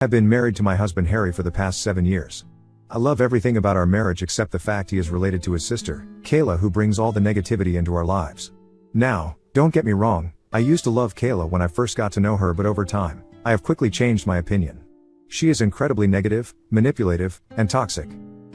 I've been married to my husband Harry for the past 7 years. I love everything about our marriage except the fact he is related to his sister, Kayla, who brings all the negativity into our lives. Now, don't get me wrong, I used to love Kayla when I first got to know her, but over time, I have quickly changed my opinion. She is incredibly negative, manipulative, and toxic.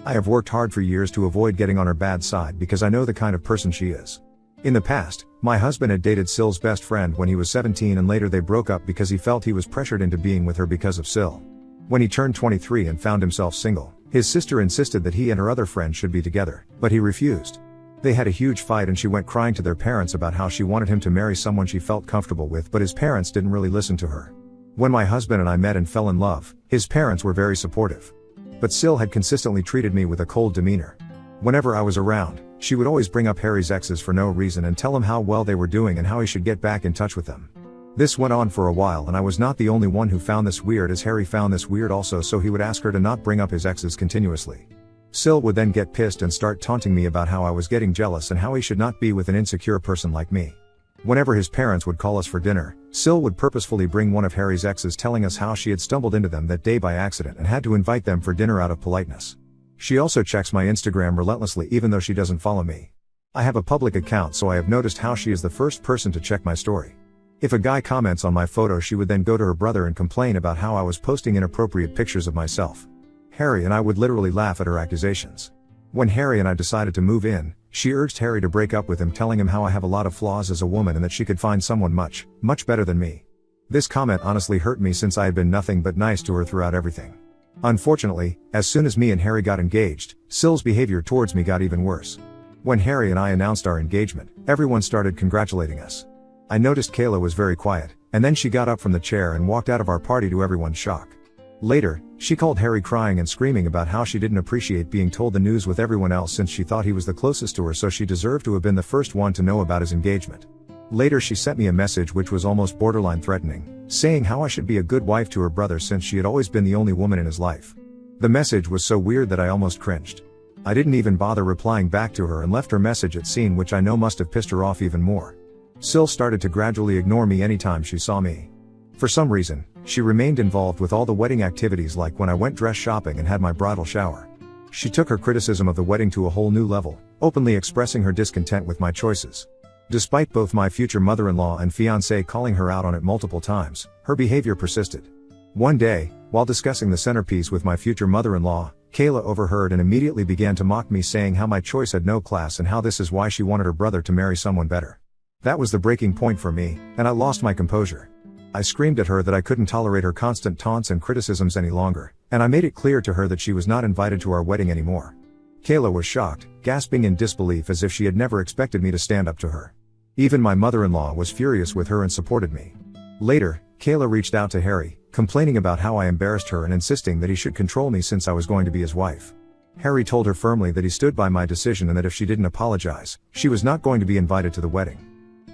I have worked hard for years to avoid getting on her bad side because I know the kind of person she is. In the past, my husband had dated SIL's best friend when he was 17, and later they broke up because he felt he was pressured into being with her because of SIL. When he turned 23 and found himself single, his sister insisted that he and her other friend should be together, but he refused. They had a huge fight and she went crying to their parents about how she wanted him to marry someone she felt comfortable with, but his parents didn't really listen to her. When my husband and I met and fell in love, his parents were very supportive. But SIL had consistently treated me with a cold demeanor. Whenever I was around, she would always bring up Harry's exes for no reason and tell him how well they were doing and how he should get back in touch with them. This went on for a while, and I was not the only one who found this weird, as Harry found this weird also, so he would ask her to not bring up his exes continuously. SIL would then get pissed and start taunting me about how I was getting jealous and how he should not be with an insecure person like me. Whenever his parents would call us for dinner, SIL would purposefully bring one of Harry's exes, telling us how she had stumbled into them that day by accident and had to invite them for dinner out of politeness. She also checks my Instagram relentlessly even though she doesn't follow me. I have a public account, so I have noticed how she is the first person to check my story. If a guy comments on my photo, she would then go to her brother and complain about how I was posting inappropriate pictures of myself. Harry and I would literally laugh at her accusations. When Harry and I decided to move in, she urged Harry to break up with him, telling him how I have a lot of flaws as a woman and that she could find someone much, much better than me. This comment honestly hurt me since I had been nothing but nice to her throughout everything. Unfortunately, as soon as me and Harry got engaged, SIL's behavior towards me got even worse. When Harry and I announced our engagement, everyone started congratulating us. I noticed Kayla was very quiet, and then she got up from the chair and walked out of our party to everyone's shock. Later, she called Harry crying and screaming about how she didn't appreciate being told the news with everyone else since she thought he was the closest to her, so she deserved to have been the first one to know about his engagement. Later she sent me a message which was almost borderline threatening, saying how I should be a good wife to her brother since she had always been the only woman in his life. The message was so weird that I almost cringed. I didn't even bother replying back to her and left her message at seen, which I know must have pissed her off even more. SIL started to gradually ignore me anytime she saw me. For some reason, she remained involved with all the wedding activities, like when I went dress shopping and had my bridal shower. She took her criticism of the wedding to a whole new level, openly expressing her discontent with my choices. Despite both my future mother-in-law and fiancé calling her out on it multiple times, her behavior persisted. One day, while discussing the centerpiece with my future mother-in-law, Kayla overheard and immediately began to mock me, saying how my choice had no class and how this is why she wanted her brother to marry someone better. That was the breaking point for me, and I lost my composure. I screamed at her that I couldn't tolerate her constant taunts and criticisms any longer, and I made it clear to her that she was not invited to our wedding anymore. Kayla was shocked, gasping in disbelief as if she had never expected me to stand up to her. Even my mother-in-law was furious with her and supported me. Later, Kayla reached out to Harry, complaining about how I embarrassed her and insisting that he should control me since I was going to be his wife. Harry told her firmly that he stood by my decision and that if she didn't apologize, she was not going to be invited to the wedding.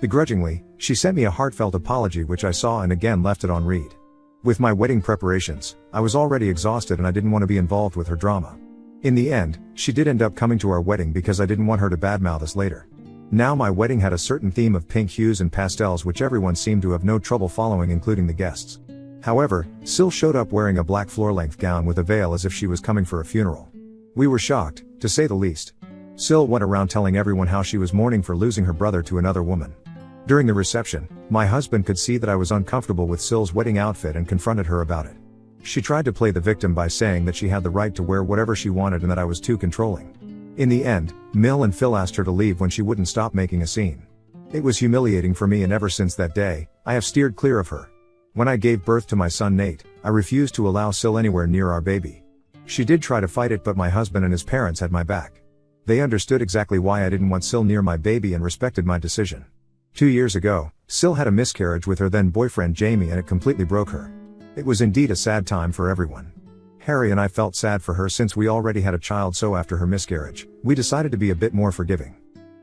Begrudgingly, she sent me a heartfelt apology which I saw and again left it on read. With my wedding preparations, I was already exhausted and I didn't want to be involved with her drama. In the end, she did end up coming to our wedding because I didn't want her to badmouth us later. Now my wedding had a certain theme of pink hues and pastels which everyone seemed to have no trouble following, including the guests. However, SIL showed up wearing a black floor-length gown with a veil as if she was coming for a funeral. We were shocked, to say the least. SIL went around telling everyone how she was mourning for losing her brother to another woman. During the reception, my husband could see that I was uncomfortable with SIL's wedding outfit and confronted her about it. She tried to play the victim by saying that she had the right to wear whatever she wanted and that I was too controlling. In the end, Mill and Phil asked her to leave when she wouldn't stop making a scene. It was humiliating for me, and ever since that day, I have steered clear of her. When I gave birth to my son Nate, I refused to allow SIL anywhere near our baby. She did try to fight it, but my husband and his parents had my back. They understood exactly why I didn't want SIL near my baby and respected my decision. 2 years ago, SIL had a miscarriage with her then boyfriend Jamie, and it completely broke her. It was indeed a sad time for everyone. Harry and I felt sad for her since we already had a child, so after her miscarriage, we decided to be a bit more forgiving.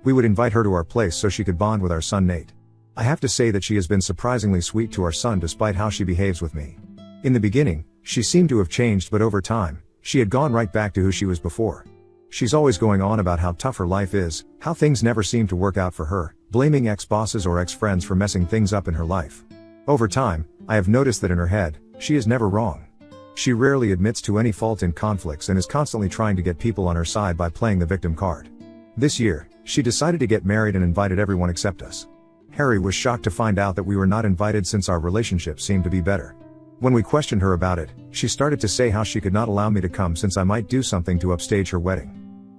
We would invite her to our place so she could bond with our son Nate. I have to say that she has been surprisingly sweet to our son despite how she behaves with me. In the beginning, she seemed to have changed, but over time, she had gone right back to who she was before. She's always going on about how tough her life is, how things never seem to work out for her, blaming ex-bosses or ex-friends for messing things up in her life. Over time, I have noticed that in her head, she is never wrong. She rarely admits to any fault in conflicts and is constantly trying to get people on her side by playing the victim card. This year, she decided to get married and invited everyone except us. Harry was shocked to find out that we were not invited since our relationship seemed to be better. When we questioned her about it, she started to say how she could not allow me to come since I might do something to upstage her wedding.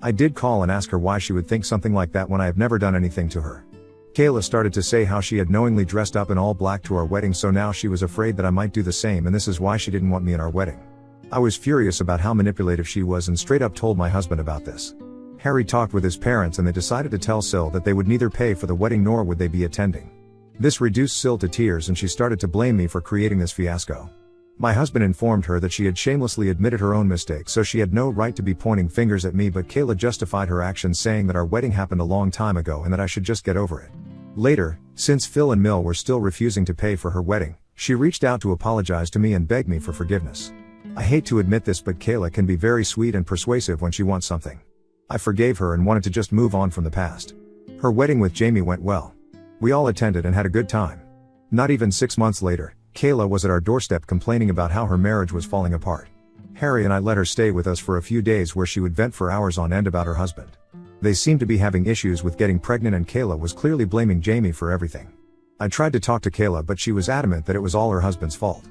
I did call and ask her why she would think something like that when I have never done anything to her. Kayla started to say how she had knowingly dressed up in all black to our wedding, so now she was afraid that I might do the same, and this is why she didn't want me in our wedding. I was furious about how manipulative she was and straight up told my husband about this. Harry talked with his parents and they decided to tell SIL that they would neither pay for the wedding nor would they be attending. This reduced SIL to tears and she started to blame me for creating this fiasco. My husband informed her that she had shamelessly admitted her own mistake, so she had no right to be pointing fingers at me, but Kayla justified her actions saying that our wedding happened a long time ago and that I should just get over it. Later, since Phil and Mill were still refusing to pay for her wedding, she reached out to apologize to me and beg me for forgiveness. I hate to admit this, but Kayla can be very sweet and persuasive when she wants something. I forgave her and wanted to just move on from the past. Her wedding with Jamie went well. We all attended and had a good time. Not even 6 months later, Kayla was at our doorstep complaining about how her marriage was falling apart. Harry and I let her stay with us for a few days where she would vent for hours on end about her husband. They seemed to be having issues with getting pregnant and Kayla was clearly blaming Jamie for everything. I tried to talk to Kayla, but she was adamant that it was all her husband's fault.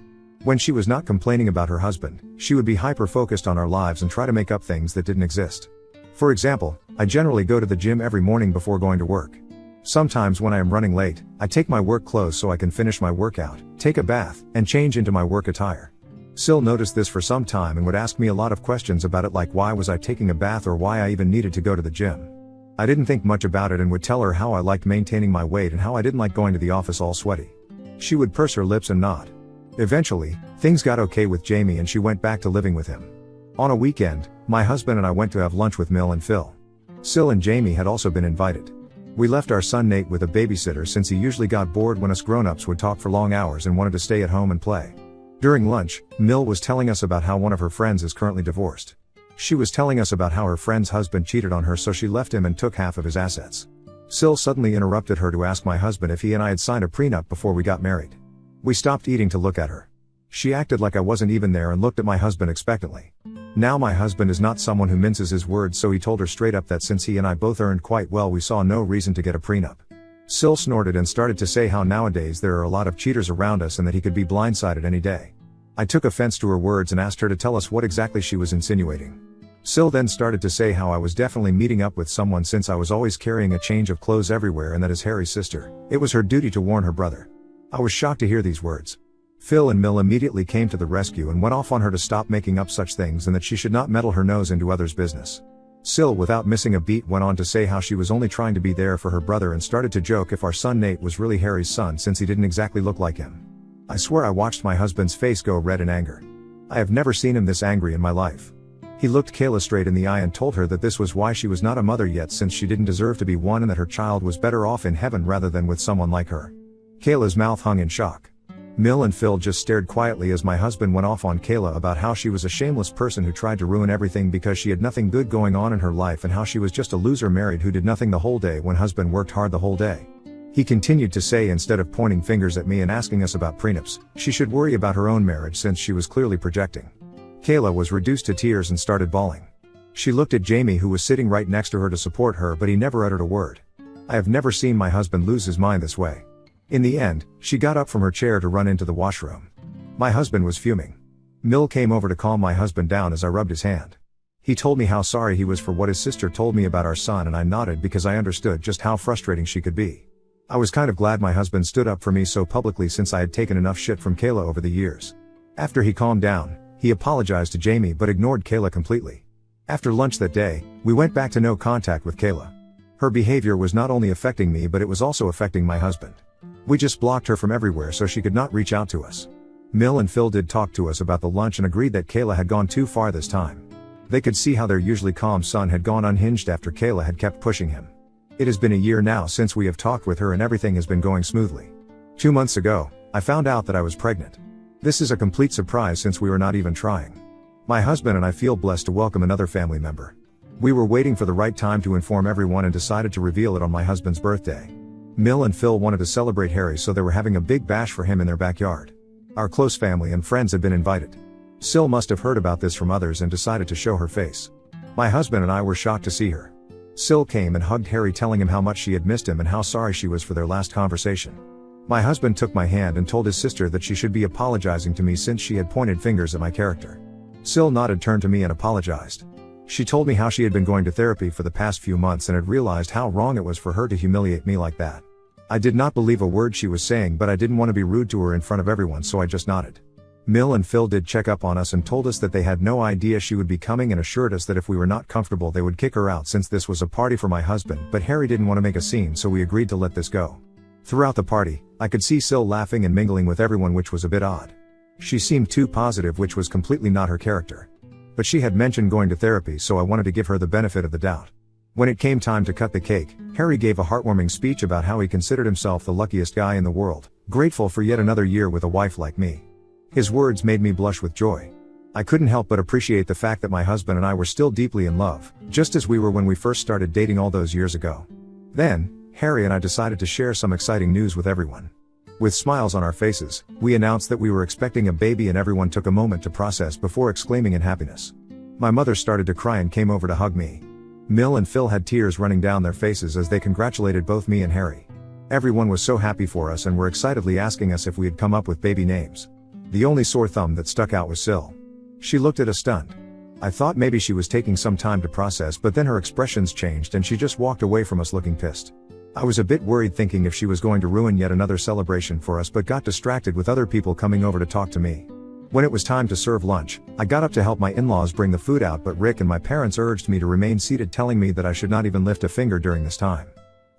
When she was not complaining about her husband, she would be hyper-focused on our lives and try to make up things that didn't exist. For example, I generally go to the gym every morning before going to work. Sometimes when I am running late, I take my work clothes so I can finish my workout, take a bath, and change into my work attire. SIL noticed this for some time and would ask me a lot of questions about it, like why was I taking a bath or why I even needed to go to the gym. I didn't think much about it and would tell her how I liked maintaining my weight and how I didn't like going to the office all sweaty. She would purse her lips and nod. Eventually, things got okay with Jamie and she went back to living with him. On a weekend, my husband and I went to have lunch with Mill and Phil. SIL and Jamie had also been invited. We left our son Nate with a babysitter since he usually got bored when us grown-ups would talk for long hours and wanted to stay at home and play. During lunch, Mill was telling us about how one of her friends is currently divorced. She was telling us about how her friend's husband cheated on her, so she left him and took half of his assets. SIL suddenly interrupted her to ask my husband if he and I had signed a prenup before we got married. We stopped eating to look at her. She acted like I wasn't even there and looked at my husband expectantly. Now my husband is not someone who minces his words, so he told her straight up that since he and I both earned quite well, we saw no reason to get a prenup. SIL snorted and started to say how nowadays there are a lot of cheaters around us and that he could be blindsided any day. I took offense to her words and asked her to tell us what exactly she was insinuating. SIL then started to say how I was definitely meeting up with someone since I was always carrying a change of clothes everywhere and that as Harry's sister, it was her duty to warn her brother. I was shocked to hear these words. Phil and Mill immediately came to the rescue and went off on her to stop making up such things and that she should not meddle her nose into others' business. SIL, without missing a beat, went on to say how she was only trying to be there for her brother and started to joke if our son Nate was really Harry's son since he didn't exactly look like him. I swear I watched my husband's face go red in anger. I have never seen him this angry in my life. He looked Kayla straight in the eye and told her that this was why she was not a mother yet, since she didn't deserve to be one and that her child was better off in heaven rather than with someone like her. Kayla's mouth hung in shock. Mill and Phil just stared quietly as my husband went off on Kayla about how she was a shameless person who tried to ruin everything because she had nothing good going on in her life and how she was just a loser married who did nothing the whole day when husband worked hard the whole day. He continued to say instead of pointing fingers at me and asking us about prenups, she should worry about her own marriage since she was clearly projecting. Kayla was reduced to tears and started bawling. She looked at Jamie, who was sitting right next to her, to support her, but he never uttered a word. I have never seen my husband lose his mind this way. In the end, she got up from her chair to run into the washroom. My husband was fuming. Mill came over to calm my husband down as I rubbed his hand. He told me how sorry he was for what his sister told me about our son, and I nodded because I understood just how frustrating she could be. I was kind of glad my husband stood up for me so publicly since I had taken enough shit from Kayla over the years. After he calmed down, he apologized to Jamie but ignored Kayla completely. After lunch that day, we went back to no contact with Kayla. Her behavior was not only affecting me but it was also affecting my husband. We just blocked her from everywhere so she could not reach out to us. Mill and Phil did talk to us about the lunch and agreed that Kayla had gone too far this time. They could see how their usually calm son had gone unhinged after Kayla had kept pushing him. It has been a year now since we have talked with her and everything has been going smoothly. 2 months ago, I found out that I was pregnant. This is a complete surprise since we were not even trying. My husband and I feel blessed to welcome another family member. We were waiting for the right time to inform everyone and decided to reveal it on my husband's birthday. Mill and Phil wanted to celebrate Harry, so they were having a big bash for him in their backyard. Our close family and friends had been invited. Sil must have heard about this from others and decided to show her face. My husband and I were shocked to see her. Sil came and hugged Harry, telling him how much she had missed him and how sorry she was for their last conversation. My husband took my hand and told his sister that she should be apologizing to me since she had pointed fingers at my character. Sil nodded, turned to me and apologized. She told me how she had been going to therapy for the past few months and had realized how wrong it was for her to humiliate me like that. I did not believe a word she was saying, but I didn't want to be rude to her in front of everyone, so I just nodded. Mill and Phil did check up on us and told us that they had no idea she would be coming and assured us that if we were not comfortable they would kick her out since this was a party for my husband, but Harry didn't want to make a scene, so we agreed to let this go. Throughout the party, I could see Sil laughing and mingling with everyone, which was a bit odd. She seemed too positive, which was completely not her character. But she had mentioned going to therapy, so I wanted to give her the benefit of the doubt. When it came time to cut the cake, Harry gave a heartwarming speech about how he considered himself the luckiest guy in the world, grateful for yet another year with a wife like me. His words made me blush with joy. I couldn't help but appreciate the fact that my husband and I were still deeply in love, just as we were when we first started dating all those years ago. Then, Harry and I decided to share some exciting news with everyone. With smiles on our faces, we announced that we were expecting a baby, and everyone took a moment to process before exclaiming in happiness. My mother started to cry and came over to hug me. Mill and Phil had tears running down their faces as they congratulated both me and Harry. Everyone was so happy for us and were excitedly asking us if we had come up with baby names. The only sore thumb that stuck out was Sil. She looked at us stunned. I thought maybe she was taking some time to process, but then her expressions changed and she just walked away from us looking pissed. I was a bit worried, thinking if she was going to ruin yet another celebration for us, but got distracted with other people coming over to talk to me. When it was time to serve lunch, I got up to help my in-laws bring the food out, but Rick and my parents urged me to remain seated, telling me that I should not even lift a finger during this time.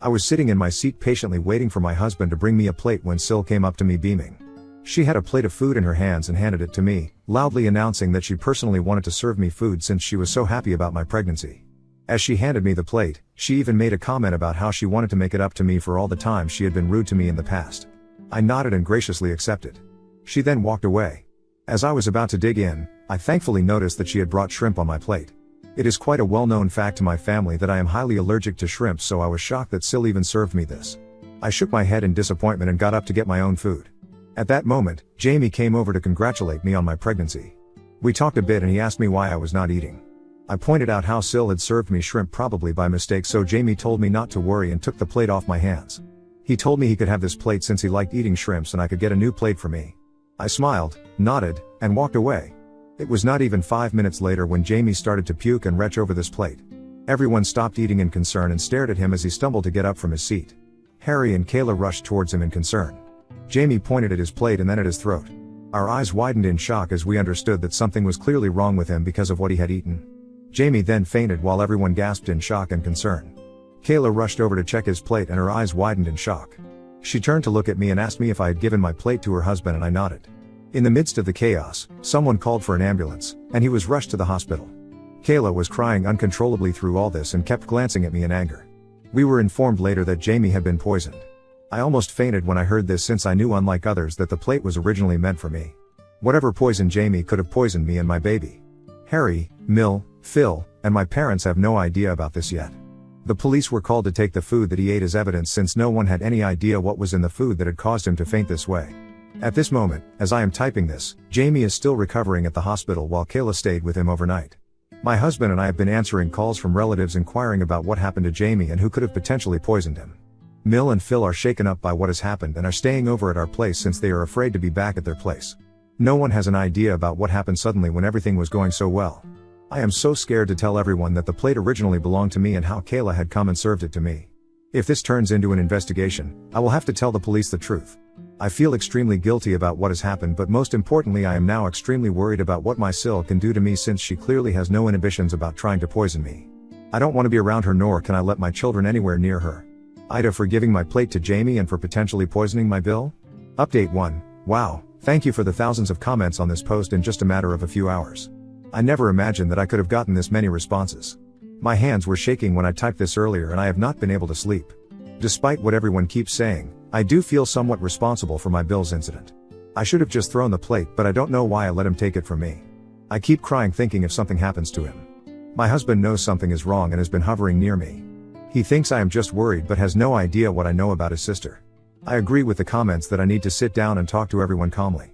I was sitting in my seat patiently waiting for my husband to bring me a plate when Sil came up to me beaming. She had a plate of food in her hands and handed it to me, loudly announcing that she personally wanted to serve me food since she was so happy about my pregnancy. As she handed me the plate, she even made a comment about how she wanted to make it up to me for all the times she had been rude to me in the past. I nodded and graciously accepted. She then walked away. As I was about to dig in, I thankfully noticed that she had brought shrimp on my plate. It is quite a well-known fact to my family that I am highly allergic to shrimp, so I was shocked that Sil even served me this. I shook my head in disappointment and got up to get my own food. At that moment, Jamie came over to congratulate me on my pregnancy. We talked a bit and he asked me why I was not eating. I pointed out how Sil had served me shrimp probably by mistake, so Jamie told me not to worry and took the plate off my hands. He told me he could have this plate since he liked eating shrimps and I could get a new plate for me. I smiled, nodded, and walked away. It was not even 5 minutes later when Jamie started to puke and retch over this plate. Everyone stopped eating in concern and stared at him as he stumbled to get up from his seat. Harry and Kayla rushed towards him in concern. Jamie pointed at his plate and then at his throat. Our eyes widened in shock as we understood that something was clearly wrong with him because of what he had eaten. Jamie then fainted while everyone gasped in shock and concern. Kayla rushed over to check his plate and her eyes widened in shock. She turned to look at me and asked me if I had given my plate to her husband, and I nodded. In the midst of the chaos, someone called for an ambulance, and he was rushed to the hospital. Kayla was crying uncontrollably through all this and kept glancing at me in anger. We were informed later that Jamie had been poisoned. I almost fainted when I heard this, since I knew, unlike others, that the plate was originally meant for me. Whatever poisoned Jamie could have poisoned me and my baby. Harry, Mill, Phil, and my parents have no idea about this yet. The police were called to take the food that he ate as evidence, since no one had any idea what was in the food that had caused him to faint this way. At this moment, as I am typing this, Jamie is still recovering at the hospital while Kayla stayed with him overnight. My husband and I have been answering calls from relatives inquiring about what happened to Jamie and who could have potentially poisoned him. Mill and Phil are shaken up by what has happened and are staying over at our place since they are afraid to be back at their place. No one has an idea about what happened suddenly when everything was going so well. I am so scared to tell everyone that the plate originally belonged to me and how Kayla had come and served it to me. If this turns into an investigation, I will have to tell the police the truth. I feel extremely guilty about what has happened, but most importantly I am now extremely worried about what my Sil can do to me, since she clearly has no inhibitions about trying to poison me. I don't want to be around her, nor can I let my children anywhere near her. Ida for giving my plate to Jamie and for potentially poisoning my bill? Update 1. Wow, thank you for the thousands of comments on this post in just a matter of a few hours. I never imagined that I could have gotten this many responses. My hands were shaking when I typed this earlier and I have not been able to sleep. Despite what everyone keeps saying, I do feel somewhat responsible for my Bill's incident. I should have just thrown the plate, but I don't know why I let him take it from me. I keep crying thinking if something happens to him. My husband knows something is wrong and has been hovering near me. He thinks I am just worried but has no idea what I know about his sister. I agree with the comments that I need to sit down and talk to everyone calmly.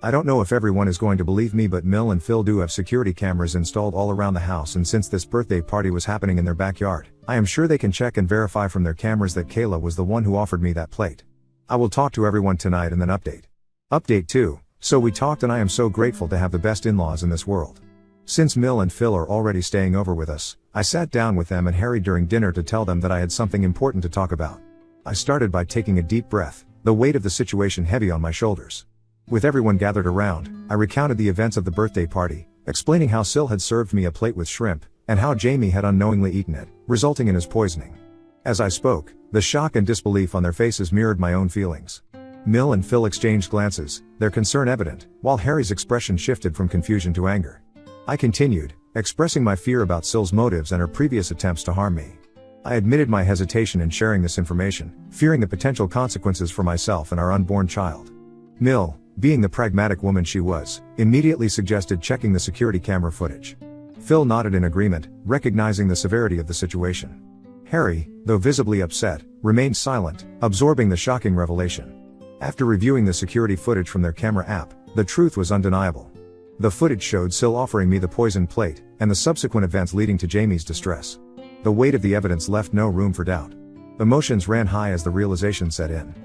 I don't know if everyone is going to believe me, but Mill and Phil do have security cameras installed all around the house, and since this birthday party was happening in their backyard, I am sure they can check and verify from their cameras that Kayla was the one who offered me that plate. I will talk to everyone tonight and then update. Update 2. So we talked and I am so grateful to have the best in-laws in this world. Since Mill and Phil are already staying over with us, I sat down with them and Harry during dinner to tell them that I had something important to talk about. I started by taking a deep breath, the weight of the situation heavy on my shoulders. With everyone gathered around, I recounted the events of the birthday party, explaining how SIL had served me a plate with shrimp, and how Jamie had unknowingly eaten it, resulting in his poisoning. As I spoke, the shock and disbelief on their faces mirrored my own feelings. Mill and Phil exchanged glances, their concern evident, while Harry's expression shifted from confusion to anger. I continued, expressing my fear about SIL's motives and her previous attempts to harm me. I admitted my hesitation in sharing this information, fearing the potential consequences for myself and our unborn child. Mill, being the pragmatic woman she was, immediately suggested checking the security camera footage. Phil nodded in agreement, recognizing the severity of the situation. Harry, though visibly upset, remained silent, absorbing the shocking revelation. After reviewing the security footage from their camera app, the truth was undeniable. The footage showed SIL offering me the poisoned plate, and the subsequent events leading to Jamie's distress. The weight of the evidence left no room for doubt. Emotions ran high as the realization set in.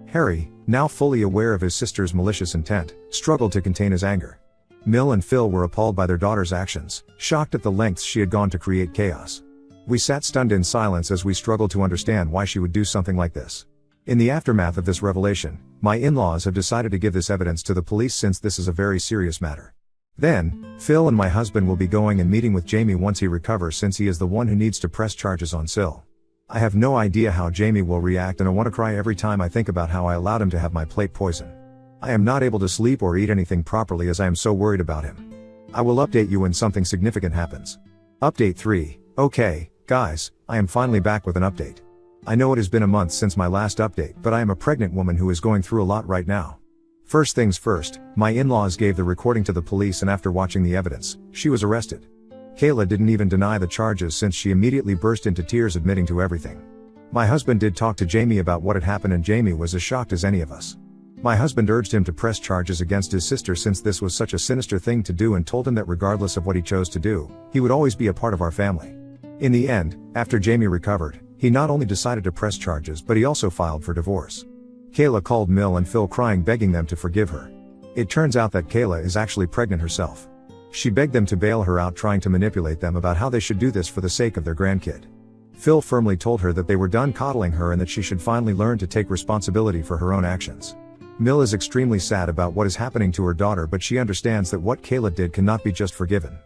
Harry, now fully aware of his sister's malicious intent, struggled to contain his anger. Mill and Phil were appalled by their daughter's actions, shocked at the lengths she had gone to create chaos. We sat stunned in silence as we struggled to understand why she would do something like this. In the aftermath of this revelation, my in-laws have decided to give this evidence to the police since this is a very serious matter. Then, Phil and my husband will be going and meeting with Jamie once he recovers, since he is the one who needs to press charges on SIL. I have no idea how Jamie will react, and I want to cry every time I think about how I allowed him to have my plate poison. I am not able to sleep or eat anything properly as I am so worried about him. I will update you when something significant happens. Update 3. Okay, guys, I am finally back with an update. I know it has been a month since my last update, but I am a pregnant woman who is going through a lot right now. First things first, my in-laws gave the recording to the police, and after watching the evidence, she was arrested. Kayla didn't even deny the charges since she immediately burst into tears admitting to everything. My husband did talk to Jamie about what had happened, and Jamie was as shocked as any of us. My husband urged him to press charges against his sister since this was such a sinister thing to do, and told him that regardless of what he chose to do, he would always be a part of our family. In the end, after Jamie recovered, he not only decided to press charges but he also filed for divorce. Kayla called Mill and Phil crying, begging them to forgive her. It turns out that Kayla is actually pregnant herself. She begged them to bail her out, trying to manipulate them about how they should do this for the sake of their grandkid. Phil firmly told her that they were done coddling her and that she should finally learn to take responsibility for her own actions. Mill is extremely sad about what is happening to her daughter, but she understands that what Kayla did cannot be just forgiven.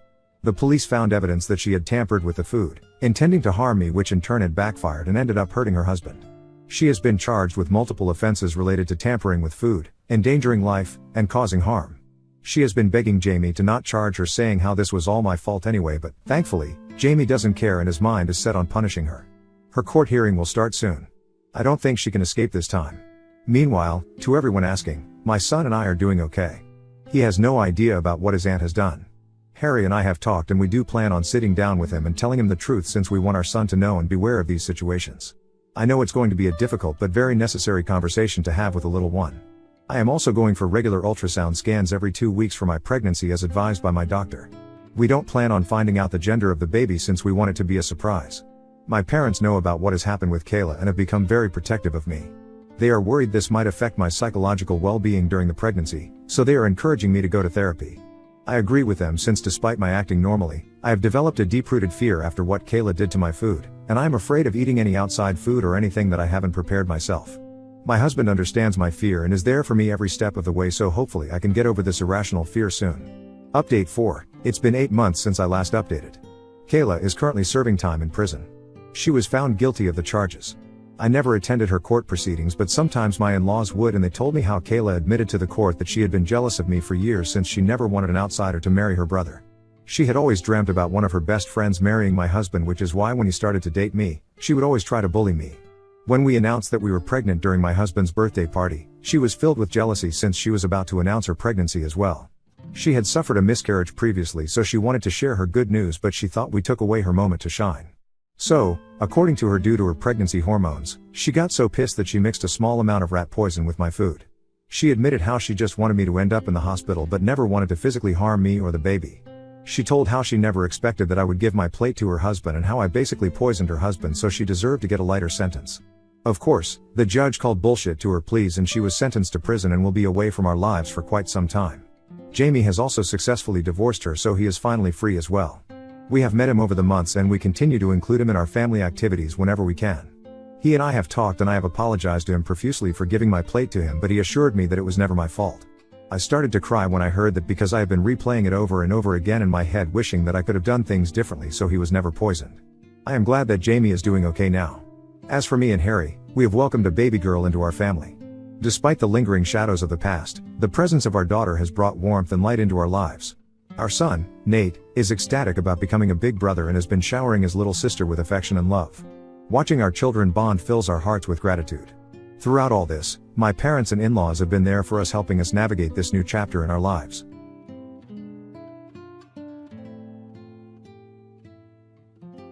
The police found evidence that she had tampered with the food, intending to harm me, which in turn had backfired and ended up hurting her husband. She has been charged with multiple offenses related to tampering with food, endangering life, and causing harm. She has been begging Jamie to not charge her, saying how this was all my fault anyway, but, thankfully, Jamie doesn't care and his mind is set on punishing her. Her court hearing will start soon. I don't think she can escape this time. Meanwhile, to everyone asking, my son and I are doing okay. He has no idea about what his aunt has done. Harry and I have talked, and we do plan on sitting down with him and telling him the truth, since we want our son to know and beware of these situations. I know it's going to be a difficult but very necessary conversation to have with the little one. I am also going for regular ultrasound scans every 2 weeks for my pregnancy as advised by my doctor. We don't plan on finding out the gender of the baby since we want it to be a surprise. My parents know about what has happened with Kayla and have become very protective of me. They are worried this might affect my psychological well-being during the pregnancy, so they are encouraging me to go to therapy. I agree with them, since despite my acting normally, I have developed a deep-rooted fear after what Kayla did to my food, and I am afraid of eating any outside food or anything that I haven't prepared myself. My husband understands my fear and is there for me every step of the way, so hopefully I can get over this irrational fear soon. Update 4. It's been 8 months since I last updated. Kayla is currently serving time in prison. She was found guilty of the charges. I never attended her court proceedings, but sometimes my in-laws would, and they told me how Kayla admitted to the court that she had been jealous of me for years, since she never wanted an outsider to marry her brother. She had always dreamt about one of her best friends marrying my husband, which is why when he started to date me, she would always try to bully me. When we announced that we were pregnant during my husband's birthday party, she was filled with jealousy since she was about to announce her pregnancy as well. She had suffered a miscarriage previously, so she wanted to share her good news, but she thought we took away her moment to shine. So, according to her, due to her pregnancy hormones, she got so pissed that she mixed a small amount of rat poison with my food. She admitted how she just wanted me to end up in the hospital but never wanted to physically harm me or the baby. She told how she never expected that I would give my plate to her husband and how I basically poisoned her husband so she deserved to get a lighter sentence. Of course, the judge called bullshit to her pleas and she was sentenced to prison and will be away from our lives for quite some time. Jamie has also successfully divorced her, so he is finally free as well. We have met him over the months and we continue to include him in our family activities whenever we can. He and I have talked and I have apologized to him profusely for giving my plate to him, but he assured me that it was never my fault. I started to cry when I heard that because I have been replaying it over and over again in my head, wishing that I could have done things differently so he was never poisoned. I am glad that Jamie is doing okay now. As for me and Harry, we have welcomed a baby girl into our family. Despite the lingering shadows of the past, the presence of our daughter has brought warmth and light into our lives. Our son, Nate, is ecstatic about becoming a big brother and has been showering his little sister with affection and love. Watching our children bond fills our hearts with gratitude. Throughout all this, my parents and in-laws have been there for us, helping us navigate this new chapter in our lives.